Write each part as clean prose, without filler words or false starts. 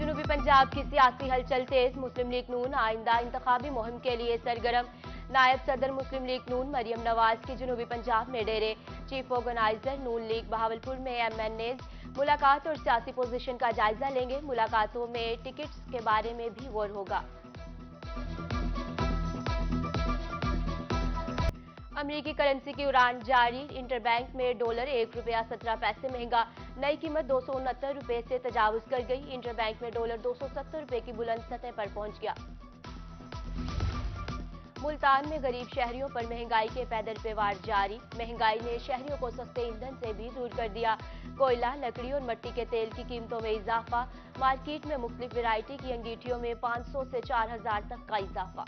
जनूबी पंजाब की सियासी हलचल तेज। मुस्लिम लीग नून आइंदा इंतखाबी मुहिम के लिए सरगर्म। नायब सदर मुस्लिम लीग नून मरियम नवाज की जनूबी पंजाब में डेरे। चीफ ऑर्गेनाइजर नून लीग बहावलपुर में एमएनएज मुलाकात और सियासी पोजीशन का जायजा लेंगे। मुलाकातों में टिकट्स के बारे में भी गौर होगा। अमरीकी करेंसी की उड़ान जारी। इंटरबैंक में डॉलर $1.17 महंगा। नई कीमत $269 से तजावुज कर गई। इंटरबैंक में डॉलर $270 की बुलंद सतह पर पहुंच गया। मुल्तान में गरीब शहरियों पर महंगाई के पैदल वार जारी। महंगाई ने शहरियों को सस्ते ईंधन से भी दूर कर दिया। कोयला, लकड़ी और मिट्टी के तेल की कीमतों में इजाफा। मार्केट में मुख्तलिफ वैरायटी की अंगीठियों में 500 से 4000 तक का इजाफा।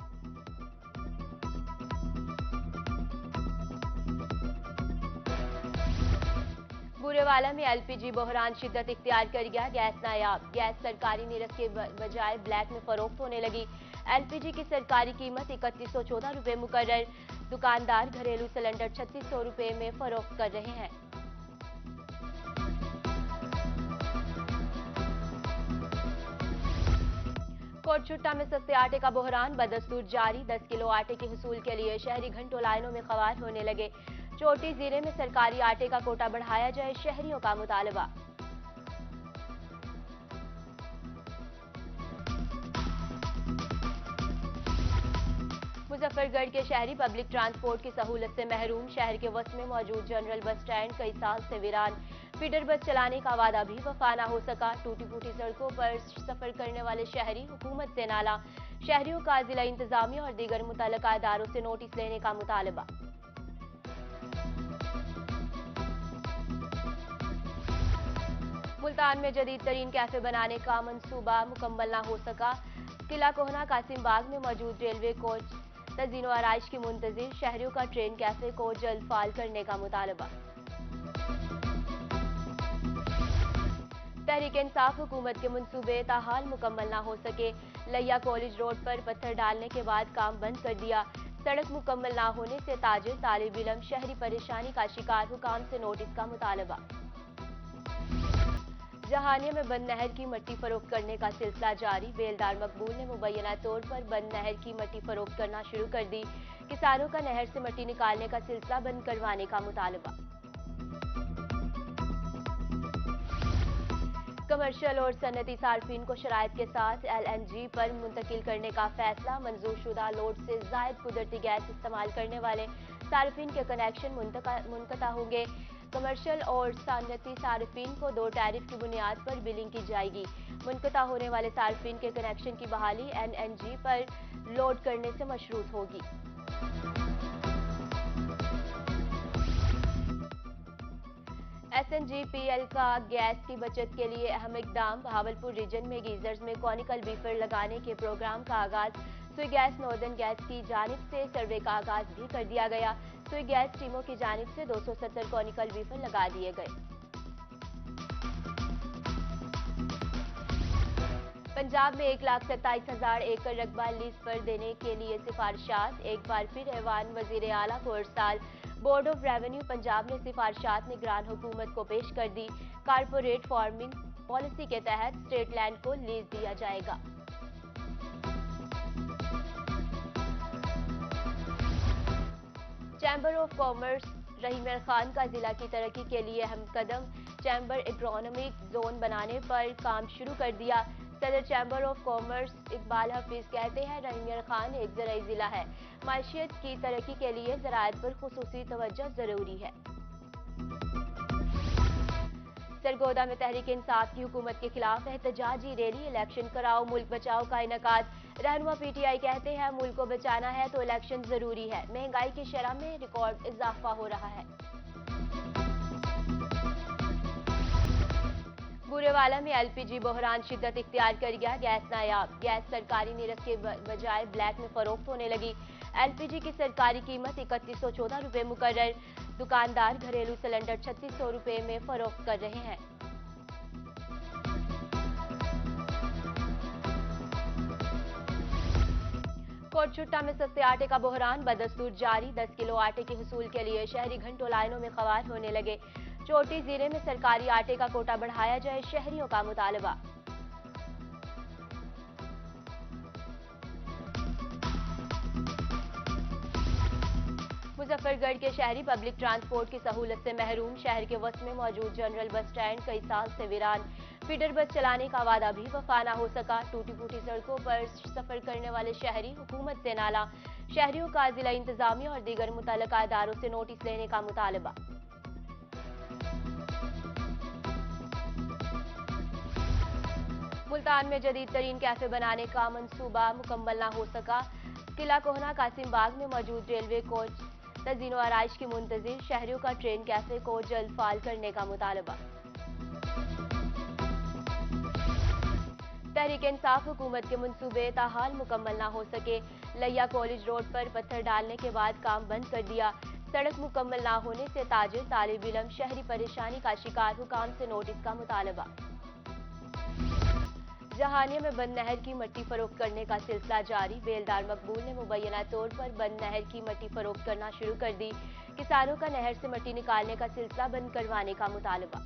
बुरेवाला में एलपीजी बहरान शिद्दत इख्तियार कर गया। गैस नायाब। गैस सरकारी नीरस के बजाय ब्लैक में फरोख्त होने लगी। एलपीजी की सरकारी कीमत ₹3114 मुकर्रर। दुकानदार घरेलू सिलेंडर ₹3600 में फरोख्त कर रहे हैं। कोटशुट्टा में सस्ते आटे का बहरान बदस्तूर जारी। 10 किलो आटे के हुसूल के लिए शहरी घंटों लाइनों में खवार होने लगे। चोटी जिले में सरकारी आटे का कोटा बढ़ाया जाए, शहरियों का मुतालबा। मुजफ्फरगढ़ के शहरी पब्लिक ट्रांसपोर्ट की सहूलत से महरूम। शहर के वस्त में मौजूद जनरल बस स्टैंड कई साल से वीरान। फीडर बस चलाने का वादा भी वफा न हो सका। टूटी फूटी सड़कों पर सफर करने वाले शहरी हुकूमत से नाला। शहरियों का जिला इंतजामिया और दीगर मुतल्लका इदारों से नोटिस लेने का मुतालबा। मुल्तान में जदीद तरीन कैफे बनाने का मंसूबा मुकम्मल न हो सका। किला कोहना कासिम बाग में मौजूद रेलवे कोच तज़ीनो आराइश की मुंतजिर। शहरियों का ट्रेन कैफे को जल्द फाल करने का मुतालबा। तहरीक इंसाफ हुकूमत के मंसूबे ताहाल मुकम्मल न हो सके। लैया कॉलेज रोड पर पत्थर डालने के बाद काम बंद कर दिया। सड़क मुकम्मल न होने से ताजिर, तालिब इल्म, शहरी परेशानी का शिकार। हुकाम से नोटिस का मुतालबा। जहानिया में बंद नहर की मट्टी फरोख्त करने का सिलसिला जारी। बेलदार मकबूल ने मुबैना तौर पर बंद नहर की मट्टी फरोख्त करना शुरू कर दी। किसानों का नहर से मट्टी निकालने का सिलसिला बंद करवाने का मुतालबा। कमर्शियल और सनती सार्फिन को शराइत के साथ एलएनजी पर मुंतकिल करने का फैसला। मंजूरशुदा लोड से जायद कुदरती गैस इस्तेमाल करने वाले सार्फिन के कनेक्शन मुनक़ता होंगे। कमर्शियल और सनती सार्फिन को 2 टैरिफ की बुनियाद पर बिलिंग की जाएगी। मुनक़ता होने वाले सार्फिन के कनेक्शन की बहाली एनएनजी पर लोड करने से मशरूत होगी। एसएनजीपीएल का गैस की बचत के लिए अहम इकदाम। बहावलपुर रीजन में गीजर्स में कॉनिकल बीफर लगाने के प्रोग्राम का आगाज। सुई गैस नॉर्दर्न गैस की जानिब से सर्वे का आगाज भी कर दिया गया। सुई गैस टीमों की जानिब से 270 कॉनिकल बीफर लगा दिए गए। पंजाब में 1,27,000 एकड़ रकबा लीज पर देने के लिए सिफारिशात। एक बार फिर ऐवान वजीर आला को इरसाल। बोर्ड ऑफ रेवेन्यू पंजाब ने सिफारिशात निगरान हुकूमत को पेश कर दी। कारपोरेट फार्मिंग पॉलिसी के तहत स्टेट लैंड को लीज दिया जाएगा। चैम्बर ऑफ कॉमर्स रहीम खान का जिला की तरक्की के लिए अहम कदम। चैम्बर इकोनॉमिक जोन बनाने पर काम शुरू कर दिया। सदर chamber of commerce Iqbal Hafeez कहते हैं, रहीम खान एक ज़राई जिला है। माशियत की तरक्की के लिए ज़राअत पर खुसूसी तवज्जो जरूरी है। सरगोदा में तहरीक इंसाफ की हुकूमत के खिलाफ एहतजाजी रैली। इलेक्शन कराओ मुल्क बचाओ का इनकाद। रहनुमा पीटीआई कहते हैं, मुल्क को बचाना है तो इलेक्शन जरूरी है। महंगाई की शरह में रिकॉर्ड इजाफा हो रहा है। बुरेवाला में एलपीजी बहरान शिद्दत इख्तियार कर गया। गैस नायाब। गैस सरकारी नीरस के बजाय ब्लैक में फरोख्त होने लगी। एलपीजी की सरकारी कीमत ₹3114 मुकर्रर। दुकानदार घरेलू सिलेंडर ₹3600 में फरोख्त कर रहे हैं। कोटशुट्टा में सस्ते आटे का बहरान बदस्तूर जारी। 10 किलो आटे के हुसूल के लिए शहरी घंटों लाइनों में खवार होने लगे। चोटी जिले में सरकारी आटे का कोटा बढ़ाया जाए, शहरियों का मुतालबा। मुजफ्फरगढ़ के शहरी पब्लिक ट्रांसपोर्ट की सहूलत से महरूम। शहर के वस्त में मौजूद जनरल बस स्टैंड कई साल से वीरान। फीडर बस चलाने का वादा भी वफा न हो सका। टूटी फूटी सड़कों पर सफर करने वाले शहरी हुकूमत से नाला। शहरियों का जिला इंतजामिया और दीगर मुतल्लिका इदारों से नोटिस लेने का मुतालबा। मुल्तान में जदीद तरीन कैफे बनाने का मंसूबा मुकम्मल न हो सका। किला कोहना कासिम बाग में मौजूद रेलवे कोच तज़ीन व आराइश की मुंतजिर। शहरियों का ट्रेन कैफे को जल्द फाल करने का मुतालबा। तहरीक इंसाफ हुकूमत के मंसूबे ताहाल मुकम्मल न हो सके। लिया कॉलेज रोड पर पत्थर डालने के बाद काम बंद कर दिया। सड़क मुकम्मल न होने से ताजिर तालिब इल्म शहरी परेशानी का शिकार। हुकाम से नोटिस का मुतालबा। जहानिया में बंद नहर की मट्टी फरोख्त करने का सिलसिला जारी। बेलदार मकबूल ने मुबैना तौर पर बंद नहर की मट्टी फरोख्त करना शुरू कर दी। किसानों का नहर से मट्टी निकालने का सिलसिला बंद करवाने का मुतालबा।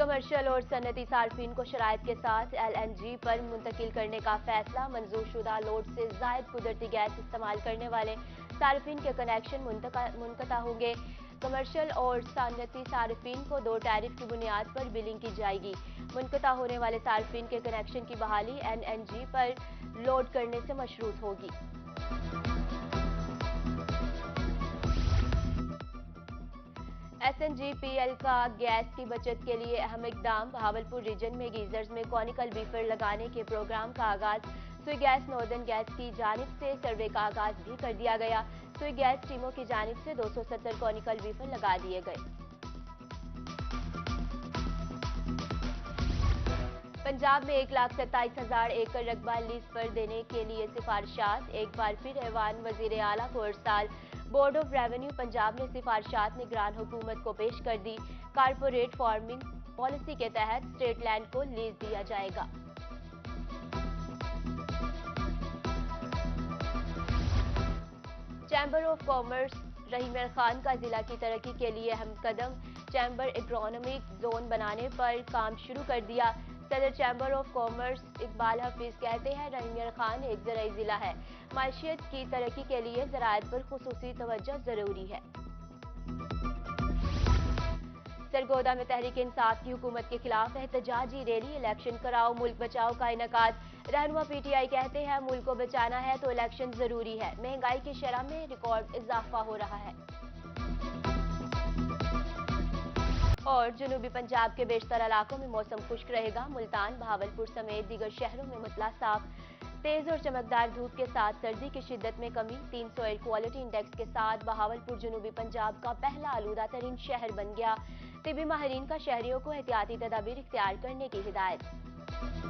कमर्शियल और सनती सार्फिन को शराइत के साथ LNG पर मुंतकिल करने का फैसला। मंजूरशुदा लोड से जायद कुदरती गैस इस्तेमाल करने वाले सार्फिन के कनेक्शन मुनक़ता होंगे। कमर्शियल और सनती सार्फिन को 2 टैरिफ की बुनियाद पर बिलिंग की जाएगी। मुनक़ता होने वाले सार्फिन के कनेक्शन की बहाली NNG पर लोड करने से मशरूत होगी। SNGPL का गैस की बचत के लिए अहम इकदाम। बहावलपुर रीजन में गीजर्स में कॉनिकल बीफर लगाने के प्रोग्राम का आगाज। सुई गैस नॉर्दर्न गैस की जानिब से सर्वे का आगाज भी कर दिया गया। सुई गैस टीमों की जानिब से 270 कॉनिकल बीफर लगा दिए गए। पंजाब में 1,27,000 एकड़ रकबा लीज पर देने के लिए सिफारिशात। एक बार फिर ऐवान वजीर आला को इरसाल। बोर्ड ऑफ रेवेन्यू पंजाब ने सिफारिशात निगरान हुकूमत को पेश कर दी। कारपोरेट फार्मिंग पॉलिसी के तहत स्टेट लैंड को लीज दिया जाएगा। चैम्बर ऑफ कॉमर्स रहीम खान का जिला की तरक्की के लिए अहम कदम। चैम्बर इकोनॉमिक जोन बनाने पर काम शुरू कर दिया। सदर chamber of commerce Iqbal Hafeez कहते हैं रहीम खान एक ज़राई जिला है। माशियत की तरक्की के लिए ज़राअत पर खुसूसी तवज्जो जरूरी है। सरगोदा में तहरीक इंसाफ की हुकूमत के खिलाफ एहतजाजी रैली। इलेक्शन कराओ मुल्क बचाओ का इनकाद। रहनुमा PTI कहते हैं मुल्क को बचाना है तो इलेक्शन जरूरी है। महंगाई की शरह में रिकॉर्ड इजाफा हो रहा है। और जनूबी पंजाब के बेशतर इलाकों में मौसम खुश्क रहेगा। मुल्तान बहावलपुर समेत दीगर शहरों में मुतला साफ। तेज और चमकदार धूप के साथ सर्दी की शिद्दत में कमी। 300 एयर क्वालिटी इंडेक्स के साथ बहावलपुर जनूबी पंजाब का पहला आलूदा तरीन शहर बन गया। तिबी माहिरीन का शहरियों को एहतियाती तदाबीर इख्तियार करने की हिदायत।